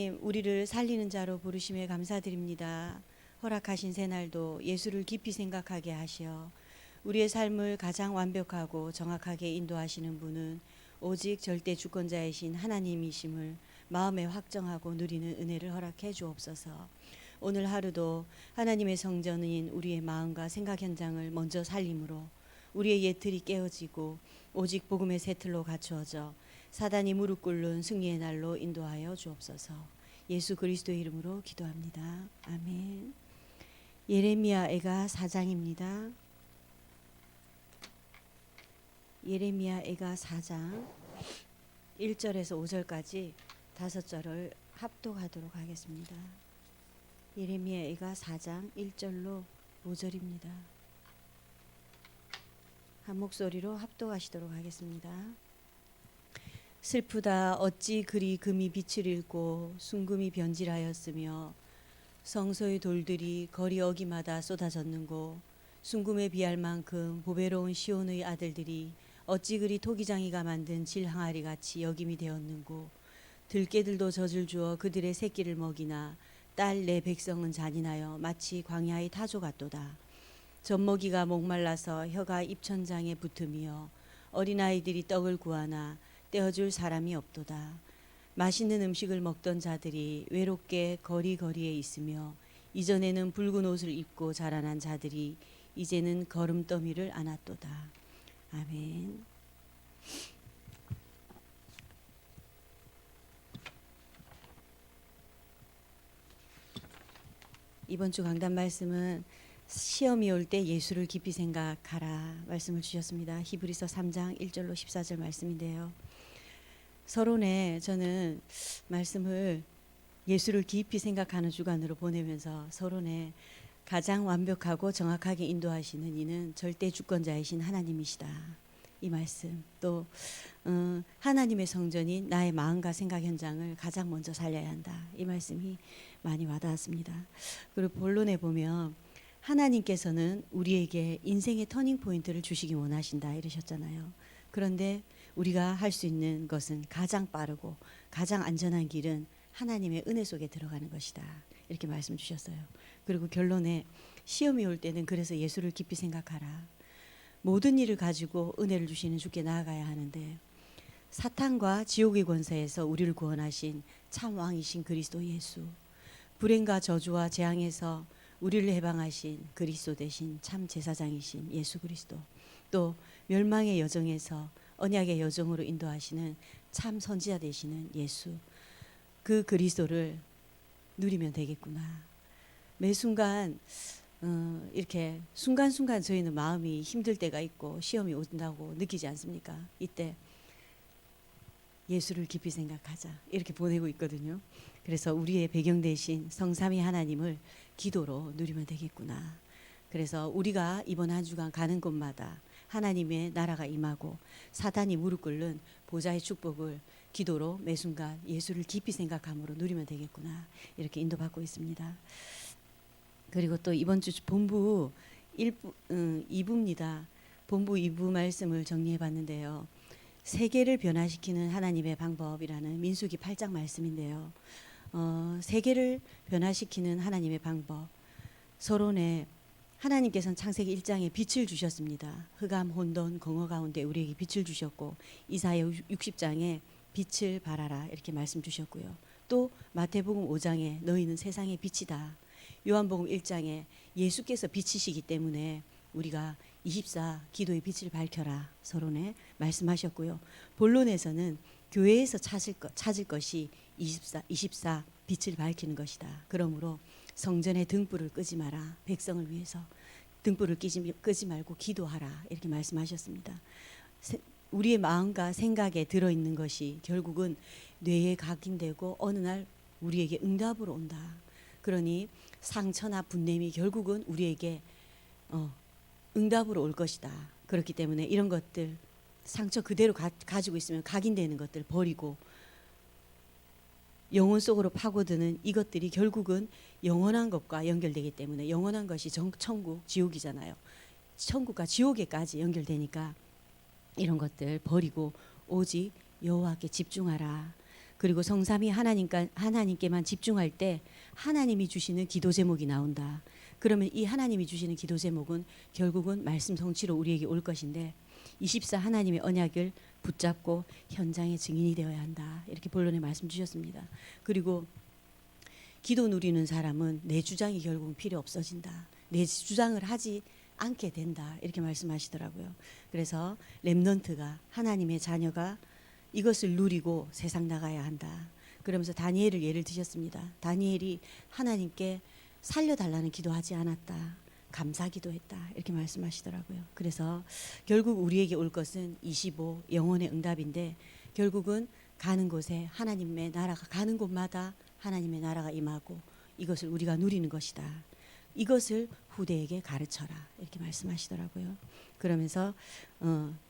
하나님, 우리를 살리는 자로 부르심에 감사드립니다. 허락하신 새날도 예수를 깊이 생각하게 하시어 우리의 삶을 가장 완벽하고 정확하게 인도하시는 분은 오직 절대 주권자이신 하나님이심을 마음에 확정하고 누리는 은혜를 허락해 주옵소서. 오늘 하루도 하나님의 성전인 우리의 마음과 생각 현장을 먼저 살림으로 우리의 옛틀이 깨어지고 오직 복음의 새 틀로 갖추어져 사단이 무릎 꿇는 승리의 날로 인도하여 주옵소서. 예수 그리스도의 이름으로 기도합니다. 아멘. 예레미야애가 4장입니다. 예레미야애가 4장 1절에서 5절까지 5절을 합독하도록 하겠습니다. 예레미야애가 4장 1절로 5절입니다. 한 목소리로 합독하시도록 하겠습니다. 슬프다 어찌 그리 금이 빛을 잃고 순금이 변질하였으며 성소의 돌들이 거리 어기마다 쏟아졌는고 순금에 비할 만큼 보배로운 시온의 아들들이 어찌 그리 토기장이가 만든 질 항아리 같이 여김이 되었는고 들깨들도 젖을 주어 그들의 새끼를 먹이나 딸 내 백성은 잔인하여 마치 광야의 타조 같도다. 젖먹이가 목말라서 혀가 입천장에 붙으며 어린아이들이 떡을 구하나 떼어줄 사람이 없도다. 맛있는 음식을 먹던 자들이 외롭게 거리거리에 있으며 이전에는 붉은 옷을 입고 자라난 자들이 이제는 거름더미를 안았도다. 아멘. 이번 주 강단 말씀은 시험이 올 때 예수를 깊이 생각하라 말씀을 주셨습니다. 히브리서 3장 1절로 14절 말씀인데요. 서론에 저는 말씀을 예수를 깊이 생각하는 주간으로 보내면서 서론에 가장 완벽하고 정확하게 인도하시는 이는 절대 주권자이신 하나님이시다. 이 말씀 또 하나님의 성전인 나의 마음과 생각 현장을 가장 먼저 살려야 한다. 이 말씀이 많이 와닿았습니다. 그리고 본론에 보면 하나님께서는 우리에게 인생의 터닝 포인트를 주시기 원하신다 이러셨잖아요. 그런데 우리가 할 수 있는 것은 가장 빠르고 가장 안전한 길은 하나님의 은혜 속에 들어가는 것이다. 이렇게 말씀 주셨어요. 그리고 결론에 시험이 올 때는 그래서 예수를 깊이 생각하라. 모든 일을 가지고 은혜를 주시는 주께 나아가야 하는데 사탄과 지옥의 권세에서 우리를 구원하신 참 왕이신 그리스도 예수, 불행과 저주와 재앙에서 우리를 해방하신 그리스도 대신 참 제사장이신 예수 그리스도, 또 멸망의 여정에서 언약의 여정으로 인도하시는 참 선지자 되시는 예수, 그 그리스도를 누리면 되겠구나. 매 순간 이렇게 순간순간 저희는 마음이 힘들 때가 있고 시험이 온다고 느끼지 않습니까? 이때 예수를 깊이 생각하자 이렇게 보내고 있거든요. 그래서 우리의 배경 대신 성삼위 하나님을 기도로 누리면 되겠구나. 그래서 우리가 이번 한 주간 가는 곳마다 하나님의 나라가 임하고 사단이 무릎 꿇는 보좌의 축복을 기도로 매 순간 예수를 깊이 생각함으로 누리면 되겠구나. 이렇게 인도받고 있습니다. 그리고 또 이번 주 본부 2부입니다. 본부 2부 말씀을 정리해 봤는데요. 세계를 변화시키는 하나님의 방법이라는 민수기 8장 말씀인데요. 세계를 변화시키는 하나님의 방법. 서론에 하나님께서는 창세기 1장에 빛을 주셨습니다. 흑암, 혼돈, 공허 가운데 우리에게 빛을 주셨고 이사야 60장에 빛을 발하라 이렇게 말씀 주셨고요. 또 마태복음 5장에 너희는 세상의 빛이다. 요한복음 1장에 예수께서 빛이시기 때문에 우리가 24 기도의 빛을 밝혀라 서론에 말씀하셨고요. 본론에서는 교회에서 찾을 것이 24 빛을 밝히는 것이다. 그러므로 성전의 등불을 끄지 마라. 백성을 위해서 등불을 끄지 말고 기도하라. 이렇게 말씀하셨습니다. 우리의 마음과 생각에 들어있는 것이 결국은 뇌에 각인되고 어느 날 우리에게 응답으로 온다. 그러니 상처나 분냄이 결국은 우리에게 응답으로 올 것이다. 그렇기 때문에 이런 것들 상처 그대로 가지고 있으면 각인되는 것들 버리고 영혼 속으로 파고드는 이것들이 결국은 영원한 것과 연결되기 때문에 영원한 것이 천국, 지옥이잖아요. 천국과 지옥에까지 연결되니까 이런 것들 버리고 오직 여호와께 집중하라. 그리고 성삼위 하나님께만 집중할 때 하나님이 주시는 기도 제목이 나온다. 그러면 이 하나님이 주시는 기도 제목은 결국은 말씀 성취로 우리에게 올 것인데 24 하나님의 언약을 붙잡고 현장의 증인이 되어야 한다. 이렇게 본론에 말씀 주셨습니다. 그리고 기도 누리는 사람은 내 주장이 결국은 필요 없어진다. 내 주장을 하지 않게 된다. 이렇게 말씀하시더라고요. 그래서 렘넌트가 하나님의 자녀가 이것을 누리고 세상 나가야 한다. 그러면서 다니엘을 예를 드셨습니다. 다니엘이 하나님께 살려달라는 기도하지 않았다. 감사 기도했다. 이렇게 말씀하시더라고요. 그래서 결국 우리에게 올 것은 25 영혼의 응답인데 결국은 가는 곳에 하나님의 나라가 가는 곳마다 하나님의 나라가 임하고 이것을 우리가 누리는 것이다. 이것을 후대에게 가르쳐라. 이렇게 말씀하시더라고요. 그러면서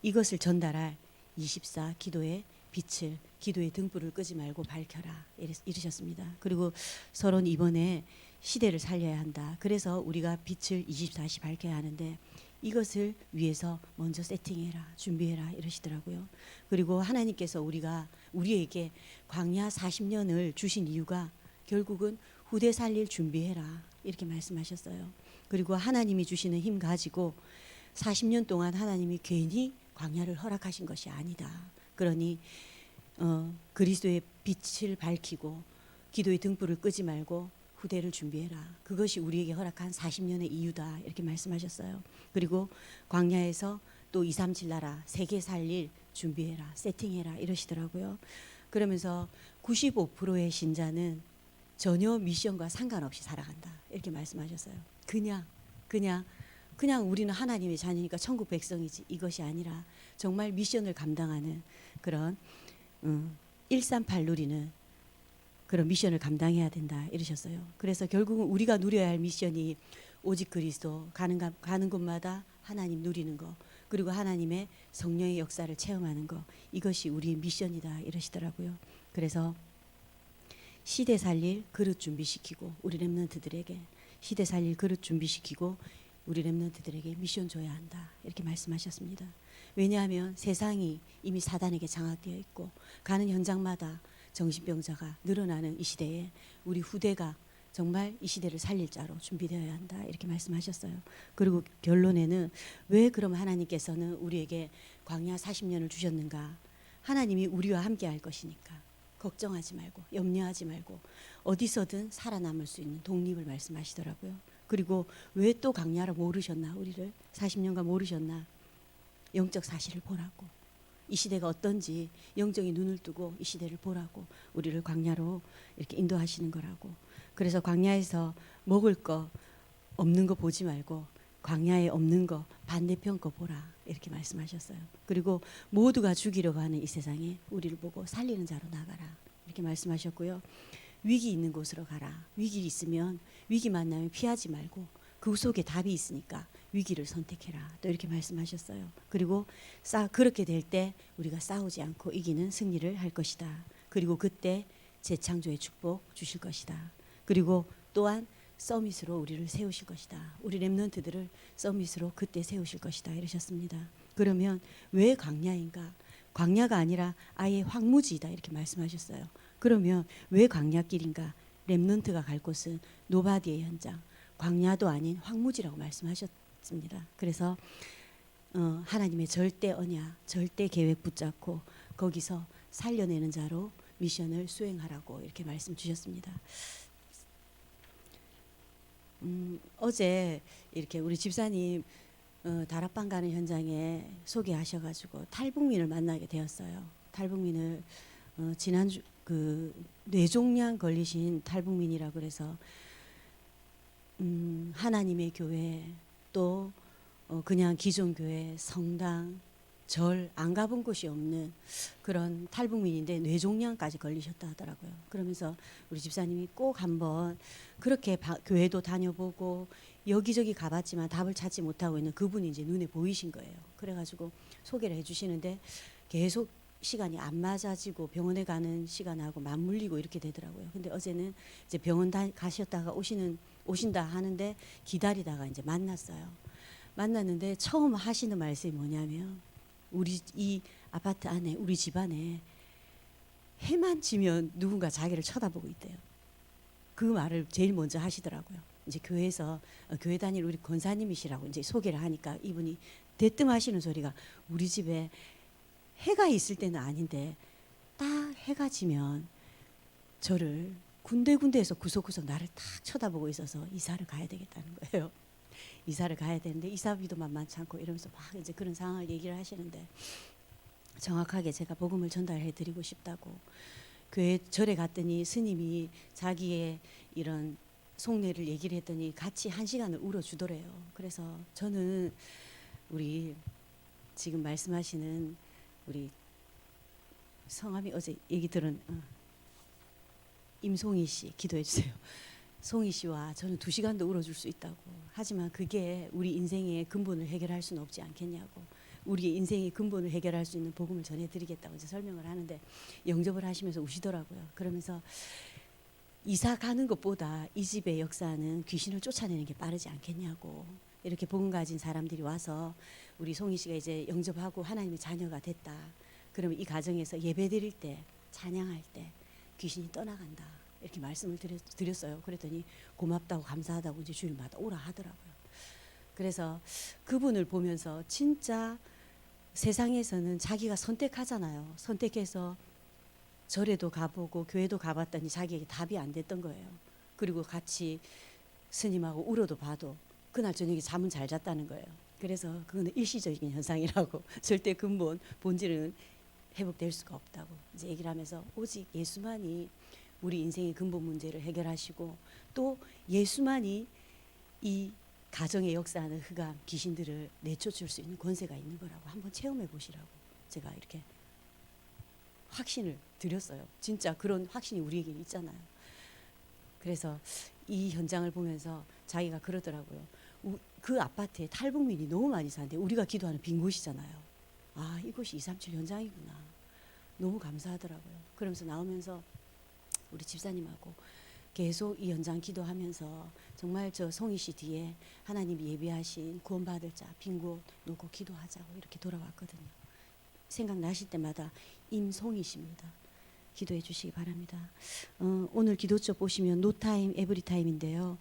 이것을 전달할 24 기도의 빛을 기도의 등불을 끄지 말고 밝혀라. 이르셨습니다. 그리고 서론 이번에 시대를 살려야 한다. 그래서 우리가 빛을 24시 밝혀야 하는데 이것을 위해서 먼저 세팅해라. 준비해라. 이러시더라고요. 그리고 하나님께서 우리에게 광야 40년을 주신 이유가 결국은 후대 살릴 준비해라. 이렇게 말씀하셨어요. 그리고 하나님이 주시는 힘 가지고 40년 동안 하나님이 괜히 광야를 허락하신 것이 아니다. 그러니 그리스도의 빛을 밝히고 기도의 등불을 끄지 말고 후대를 준비해라. 그것이 우리에게 허락한 40년의 이유다. 이렇게 말씀하셨어요. 그리고 광야에서 또 237 나라 세계 살릴 준비해라. 세팅해라. 이러시더라고요. 그러면서 95%의 신자는 전혀 미션과 상관없이 살아간다. 이렇게 말씀하셨어요. 그냥 우리는 하나님의 자녀니까 천국 백성이지 이것이 아니라 정말 미션을 감당하는 그런 138 누리는 그런 미션을 감당해야 된다 이러셨어요. 그래서 결국은 우리가 누려야 할 미션이 오직 그리스도 가는 곳마다 하나님 누리는 거 그리고 하나님의 성령의 역사를 체험하는 거 이것이 우리의 미션이다 이러시더라고요. 그래서 시대 살릴 그릇 준비시키고 우리 렘넌트들에게 시대 살릴 그릇 준비시키고 우리 렘넌트들에게 미션 줘야 한다 이렇게 말씀하셨습니다. 왜냐하면 세상이 이미 사단에게 장악되어 있고 가는 현장마다 정신병자가 늘어나는 이 시대에 우리 후대가 정말 이 시대를 살릴 자로 준비되어야 한다 이렇게 말씀하셨어요. 그리고 결론에는 왜 그럼 하나님께서는 우리에게 광야 40년을 주셨는가? 하나님이 우리와 함께 할 것이니까 걱정하지 말고 염려하지 말고 어디서든 살아남을 수 있는 독립을 말씀하시더라고요. 그리고 왜 또 광야를 모르셨나? 우리를 40년간 모르셨나? 영적 사실을 보라고 이 시대가 어떤지 영적인 눈을 뜨고 이 시대를 보라고 우리를 광야로 이렇게 인도하시는 거라고. 그래서 광야에서 먹을 거 없는 거 보지 말고 광야에 없는 거 반대편 거 보라 이렇게 말씀하셨어요. 그리고 모두가 죽이려고 하는 이 세상에 우리를 보고 살리는 자로 나가라 이렇게 말씀하셨고요. 위기 있는 곳으로 가라. 위기 있으면 위기 만나면 피하지 말고 그 속에 답이 있으니까 위기를 선택해라. 또 이렇게 말씀하셨어요. 그리고 그렇게 될 때 우리가 싸우지 않고 이기는 승리를 할 것이다. 그리고 그때 재창조의 축복 주실 것이다. 그리고 또한 서밋으로 우리를 세우실 것이다. 우리 렘넌트들을 서밋으로 그때 세우실 것이다. 이러셨습니다. 그러면 왜 광야인가? 광야가 아니라 아예 황무지이다. 이렇게 말씀하셨어요. 그러면 왜 광야길인가? 렘넌트가 갈 곳은 노바디의 현장. 광야도 아닌 황무지라고 말씀하셨습니다. 그래서 하나님의 절대 언약, 절대 계획 붙잡고 거기서 살려내는 자로 미션을 수행하라고 이렇게 말씀 주셨습니다. 어제 이렇게 우리 집사님 다락방 가는 현장에 소개하셔가지고 탈북민을 만나게 되었어요. 탈북민을 지난주 그 뇌종양 걸리신 탈북민이라 그래서 하나님의 교회 또 그냥 기존 교회 성당 절 안 가본 곳이 없는 그런 탈북민인데 뇌종양까지 걸리셨다 하더라고요. 그러면서 우리 집사님이 꼭 한번 그렇게 교회도 다녀보고 여기저기 가봤지만 답을 찾지 못하고 있는 그분이 이제 눈에 보이신 거예요. 그래가지고 소개를 해주시는데 계속 시간이 안 맞아지고 병원에 가는 시간하고 맞물리고 이렇게 되더라고요. 근데 어제는 이제 병원 가셨다가 오신다 하는데 기다리다가 이제 만났어요. 만났는데 처음 하시는 말씀이 뭐냐면 우리 이 아파트 안에 우리 집 안에 해만 지면 누군가 자기를 쳐다보고 있대요. 그 말을 제일 먼저 하시더라고요. 이제 교회에서 교회 다닐 우리 권사님이시라고 이제 소개를 하니까 이분이 대뜸 하시는 소리가 우리 집에 해가 있을 때는 아닌데 딱 해가 지면 저를 군데군데에서 구석구석 나를 딱 쳐다보고 있어서 이사를 가야 되겠다는 거예요. 이사를 가야 되는데 이사비도 만만치 않고 이러면서 막 이제 그런 상황을 얘기를 하시는데 정확하게 제가 복음을 전달해 드리고 싶다고 교회 절에 갔더니 스님이 자기의 이런 속내를 얘기를 했더니 같이 1시간을 울어주더래요. 그래서 저는 우리 지금 말씀하시는 우리 성함이 어제 얘기 들은 임송희 씨 기도해 주세요. 송희 씨와 저는 2시간도 울어줄 수 있다고. 하지만 그게 우리 인생의 근본을 해결할 수는 없지 않겠냐고. 우리의 인생의 근본을 해결할 수 있는 복음을 전해드리겠다고 이제 설명을 하는데 영접을 하시면서 우시더라고요. 그러면서 이사 가는 것보다 이 집의 역사는 귀신을 쫓아내는 게 빠르지 않겠냐고. 이렇게 복음 가진 사람들이 와서 우리 송희 씨가 이제 영접하고 하나님의 자녀가 됐다. 그러면 이 가정에서 예배 드릴 때 찬양할 때 귀신이 떠나간다. 이렇게 말씀을 드렸어요. 그랬더니 고맙다고 감사하다고 이제 주일마다 오라 하더라고요. 그래서 그분을 보면서 진짜 세상에서는 자기가 선택하잖아요. 선택해서 절에도 가보고 교회도 가봤더니 자기에게 답이 안 됐던 거예요. 그리고 같이 스님하고 울어도 봐도 그날 저녁에 잠은 잘 잤다는 거예요. 그래서 그거는 일시적인 현상이라고 절대 근본 본질은 회복될 수가 없다고 이제 얘기를 하면서 오직 예수만이 우리 인생의 근본 문제를 해결하시고 또 예수만이 이 가정의 역사하는 흑암 귀신들을 내쫓을 수 있는 권세가 있는 거라고 한번 체험해 보시라고 제가 이렇게 확신을 드렸어요. 진짜 그런 확신이 우리에게 있잖아요. 그래서 이 현장을 보면서 자기가 그러더라고요. 그 아파트에 탈북민이 너무 많이 사는데 우리가 기도하는 빈 곳이잖아요. 아, 이곳이 237 현장이구나. 너무 감사하더라고요. 그러면서 나오면서 우리 집사님하고 계속 이 현장 기도하면서 정말 저 송희 씨 뒤에 하나님이 예비하신 구원받을 자 빈 곳 놓고 기도하자고 이렇게 돌아왔거든요. 생각나실 때마다 임송희 씨입니다. 기도해 주시기 바랍니다. 오늘 기도처 보시면 노타임 에브리타임인데요.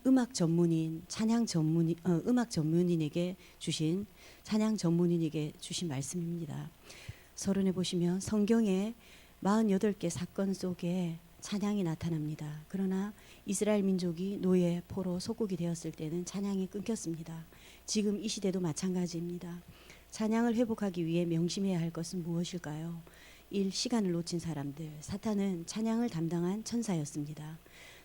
음악 전문인 찬양 전문인 음악 전문인에게 주신 찬양 전문인에게 주신 말씀입니다. 서론에 보시면 성경에 48개 사건 속에 찬양이 나타납니다. 그러나 이스라엘 민족이 노예, 포로, 속국이 되었을 때는 찬양이 끊겼습니다. 지금 이 시대도 마찬가지입니다. 찬양을 회복하기 위해 명심해야 할 것은 무엇일까요? 1. 시간을 놓친 사람들. 사탄은 찬양을 담당한 천사였습니다.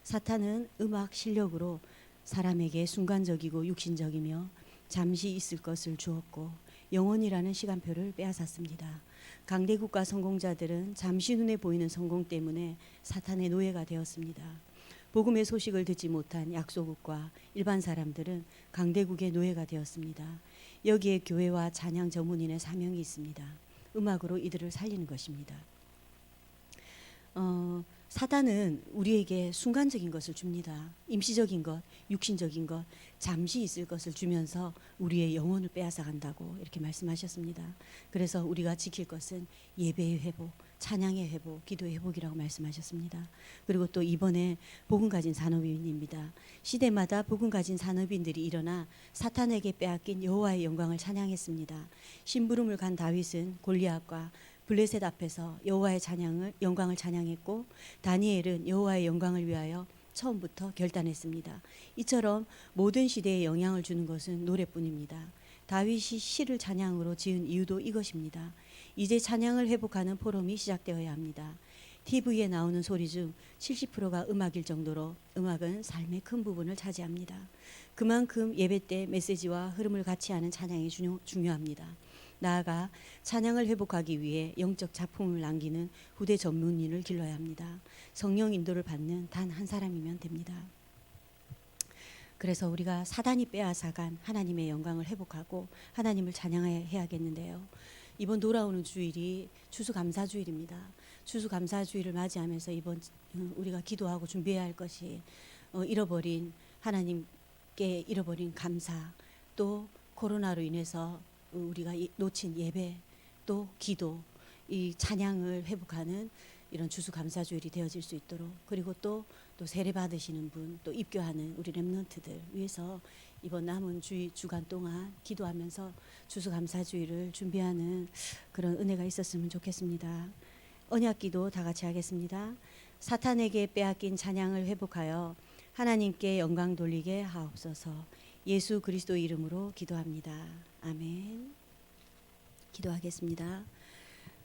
사탄은 음악 실력으로 사람에게 순간적이고 육신적이며 잠시 있을 것을 주었고 영원이라는 시간표를 빼앗았습니다. 강대국가 성공자들은 잠시 눈에 보이는 성공 때문에 사탄의 노예가 되었습니다. 복음의 소식을 듣지 못한 약소국과 일반 사람들은 강대국의 노예가 되었습니다. 여기에 교회와 찬양 전문인의 사명이 있습니다. 음악으로 이들을 살리는 것입니다. 사단은 우리에게 순간적인 것을 줍니다. 임시적인 것, 육신적인 것, 잠시 있을 것을 주면서 우리의 영혼을 빼앗아 간다고 이렇게 말씀하셨습니다. 그래서 우리가 지킬 것은 예배의 회복, 찬양의 회복, 기도의 회복이라고 말씀하셨습니다. 그리고 또 이번에 복음 가진 산업인입니다. 시대마다 복음 가진 산업인들이 일어나 사탄에게 빼앗긴 여호와의 영광을 찬양했습니다. 심부름을 간 다윗은 골리앗과 블레셋 앞에서 여호와의 영광을 찬양했고 다니엘은 여호와의 영광을 위하여 처음부터 결단했습니다. 이처럼 모든 시대에 영향을 주는 것은 노래뿐입니다. 다윗이 시를 찬양으로 지은 이유도 이것입니다. 이제 찬양을 회복하는 포럼이 시작되어야 합니다. TV에 나오는 소리 중 70%가 음악일 정도로 음악은 삶의 큰 부분을 차지합니다. 그만큼 예배 때 메시지와 흐름을 같이 하는 찬양이 중요합니다. 나아가 찬양을 회복하기 위해 영적 작품을 남기는 후대 전문인을 길러야 합니다. 성령 인도를 받는 단 한 사람이면 됩니다. 그래서 우리가 사단이 빼앗아간 하나님의 영광을 회복하고 하나님을 찬양해야겠는데요. 이번 돌아오는 주일이 추수감사주일입니다. 추수감사주일을 맞이하면서 이번 우리가 기도하고 준비해야 할 것이 잃어버린 하나님께 잃어버린 감사, 또 코로나로 인해서 우리가 놓친 예배, 또 기도, 이 찬양을 회복하는 이런 주수감사주일이 되어질 수 있도록, 그리고 또 세례 받으시는 분, 또 입교하는 우리 렘넌트들 위해서 이번 남은 주간 동안 기도하면서 주수감사주일을 준비하는 그런 은혜가 있었으면 좋겠습니다. 언약기도 다 같이 하겠습니다. 사탄에게 빼앗긴 찬양을 회복하여 하나님께 영광 돌리게 하옵소서. 예수 그리스도 이름으로 기도합니다. 아멘. 기도하겠습니다.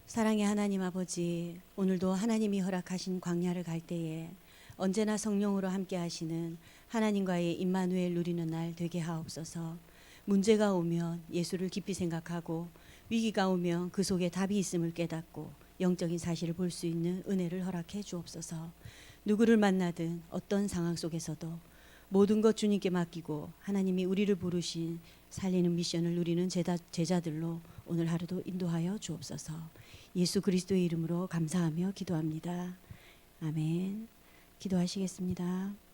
사랑의 하나님 아버지, 오늘도 하나님이 허락하신 광야를 갈 때에 언제나 성령으로 함께 하시는 하나님과의 임마누엘 누리는 날 되게 하옵소서. 문제가 오면 예수를 깊이 생각하고, 위기가 오면 그 속에 답이 있음을 깨닫고 영적인 사실을 볼 수 있는 은혜를 허락해 주옵소서. 누구를 만나든 어떤 상황 속에서도 모든 것 주님께 맡기고 하나님이 우리를 부르신 살리는 미션을 누리는 제자들로 오늘 하루도 인도하여 주옵소서. 예수 그리스도의 이름으로 감사하며 기도합니다. 아멘. 기도하시겠습니다.